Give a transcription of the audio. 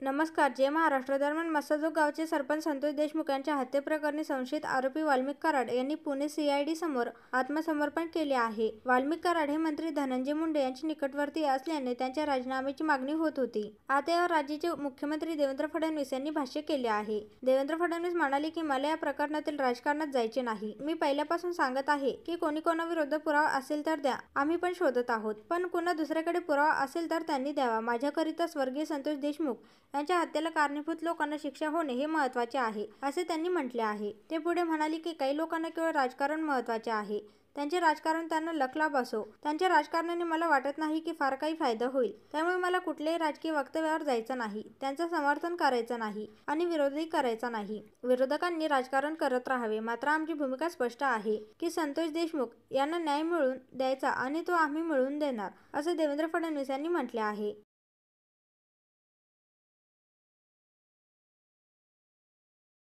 नमस्कार. जय महाराष्ट्र. दरम्यान मस्साजोग गावचे सरपंच संतोष देशमुख यांच्या हत्येप्रकरणी संशयित आरोपी वाल्मिक कराड यांनी पुणे सीआयडी समोर आत्मसमर्पण केले आहे. वाल्मिक कराड हे मंत्री धनंजय मुंडे यांचे निकटवर्तीय असल्याने त्यांच्या राजीनाम्याची मागणी होत होती. आता यावर राज्याचे मुख्यमंत्री देवेंद्र फडणवीस यांनी भाष्य केले आहे. देवेंद्र फडणवीस म्हणाले की मला या प्रकरणातील राजकारणात जायचे नाही. मी पहिल्यापासून सांगत आहे की कोणी कोणाविरुद्ध पुरावा असेल तर द्या. आम्ही पण शोधत आहोत. पण कुणा दुसऱ्याकडे पुरावा असेल तर त्यांनी द्यावा. माझ्याकरिता स्वर्गीय संतोष देशमुख यांच्या हत्येला कारणीभूत लोकांना शिक्षा होणे हे महत्त्वाचे आहे, असे त्यांनी म्हटले आहे. ते पुढे म्हणाले की काही लोकांना केवळ राजकारण महत्त्वाचे आहे. त्यांचे राजकारण त्यांना लखलाभ असो. त्यांच्या राजकारणाने मला वाटत नाही की फार काही फायदा होईल. त्यामुळे मला कुठल्याही राजकीय वक्तव्यावर जायचं नाही. त्यांचं समर्थन करायचं नाही आणि विरोधही करायचा नाही. विरोधकांनी राजकारण करत राहावे. मात्र आमची भूमिका स्पष्ट आहे की संतोष देशमुख यांना न्याय मिळवून द्यायचा आणि तो आम्ही मिळवून देणार, असं देवेंद्र फडणवीस यांनी म्हटले आहे.